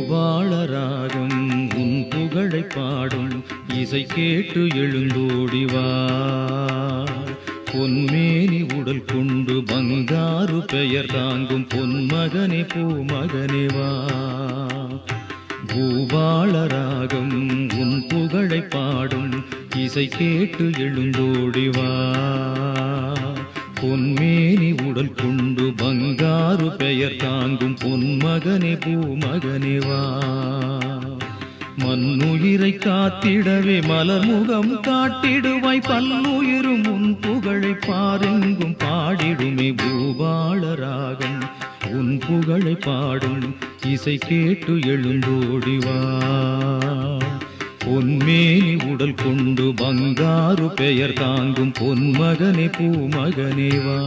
பூபாளராகம் உன் புகழை பாடும் இசை கேட்டு எழுந்தோடிவா. பொன்மேனி உடல் கொண்டு பங்காரு பெயர் தாங்கும் பொன்மகனே பூமகனே வா. பூபாளராகம் உன் புகழை பாடும் இசை கேட்டு எழுந்தோடிவா. பொன்மேனி உடல் கொண்டு பங்காரு பெயர் தாங்கும் பொன்மகனே பூமகனே வா. மண்ணுயிரை காத்திடவே மலர்முகம் காட்டிடுவாய் பல்லுயிரும் உன் புகழை பாரெங்கும் பாடிடுமே. பூபாளராகம் உன் புகழை பாடும் இசை கேட்டு எழுந்தோடிவா. பொன்மேனி உடல் கொண்டு பங்காரு பெயர் தாங்கும் பொன்மகனே பூமகனே வா.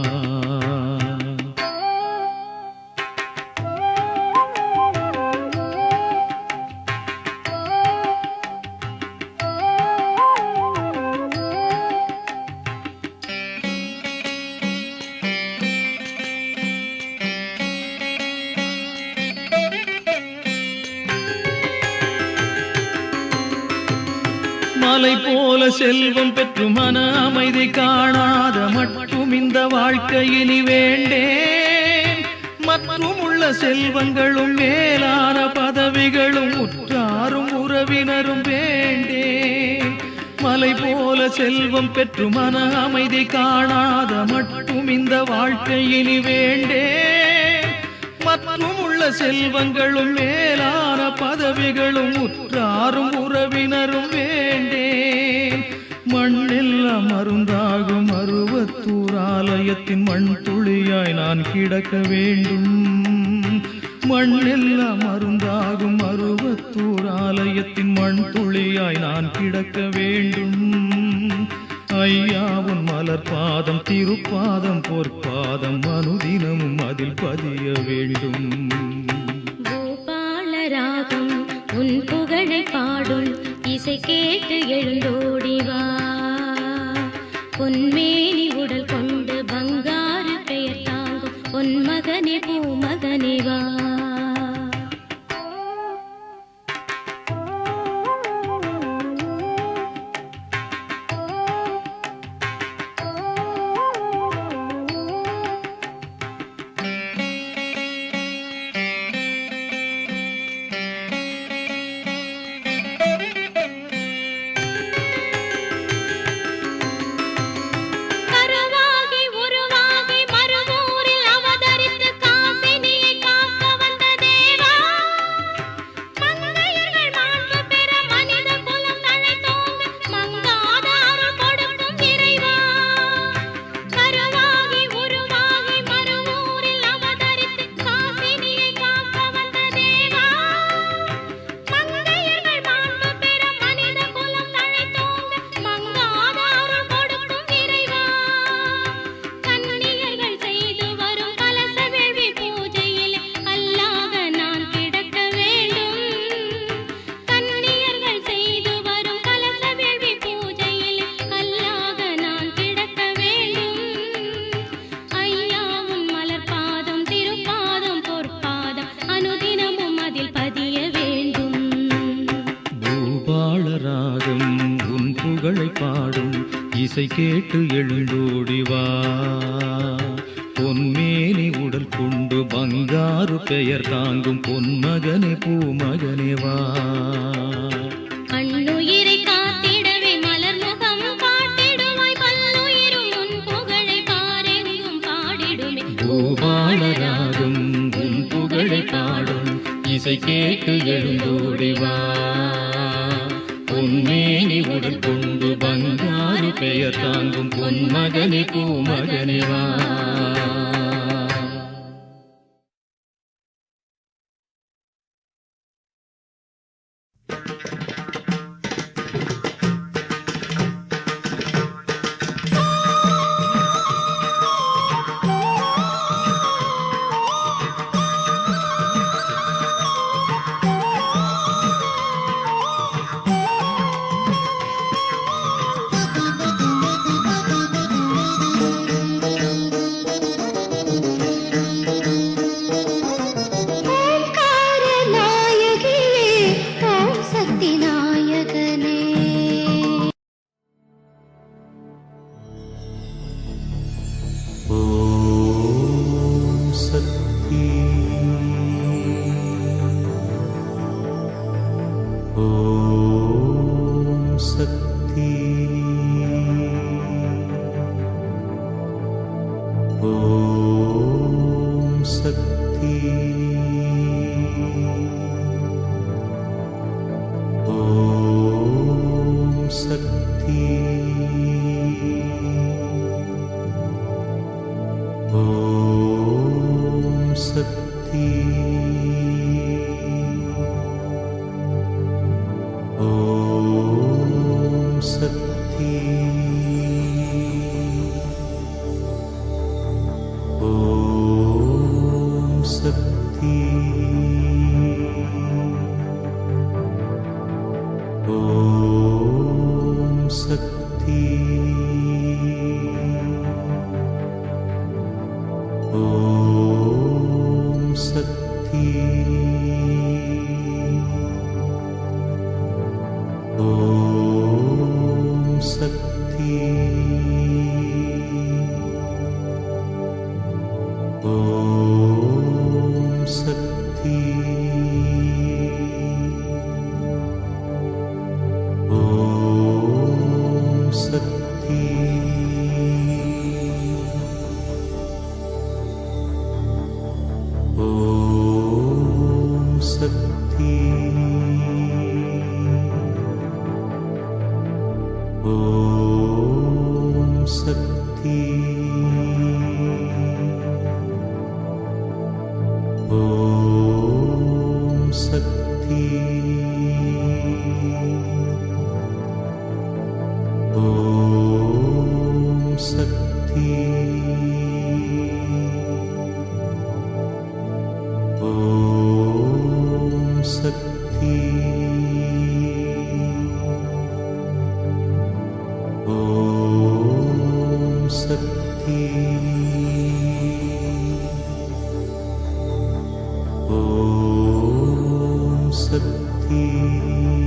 மலை போல செல்வம் பெற்று மன அமைதி காணாத மட்டும் இந்த வாழ்க்கையினி வேண்டேன். மற்றும் உள்ள செல்வங்களும் மேலான பதவிகளும் உற்றாரும் உறவினரும் வேண்டேன். மலை போல செல்வம் பெற்று மன அமைதி காணாத மட்டும் இந்த வாழ்க்கையினி வேண்டேன். மற்றும் உள்ள செல்வங்களும் மேலான பதவிகளும் உற்றாரும் உறவினரும் வேண்டேன். மண்ணெல்லாம் மருந்தாகும் அருவத்தூர் ஆலயத்தின் மண் துளியாய் நான் கிடக்க வேண்டும். மண்ணெல்லாம் மருந்தாகும் அருவத்தூர் ஆலயத்தின் மண் துளியாய் நான் கிடக்க வேண்டும். ஐயாவும் மலர் பாதம் திருப்பாதம் பொற்பாதம் அனுதினமும் அதில் பதிய வேண்டும். பூபாளராகம் உன் புகழை பாடும் இசை கேட்டு எழுந்தோடிவா. பொன்மேனி உடல் கொண்டு பங்காரு பெயர் தாங்கும் பொன்மகனே பூமகனே வா. புகழை பாடும் இசை கேட்டு எழுந்தோடிவா. பொன்மேனி உடல் கொண்டு பங்காரு பெயர் பெயர் தாங்கும் பொன்மகனே பூமகனே வா. கண்ணுயிரை காத்திடவே மலர் முகம் காட்டிடுவாய் பல்லுயிரும் உன் புகழை பாரெங்கும் பாடிடுமே. பூபாலராகும் உன் புகழை பாடும் இசை கேட்டு எழுந்தோடி வா. பொன்மேனி உடல் கொண்டு பங்காரு பெயர் தாங்கும் பொன்மகனே பூமகனே வா. Om Sakti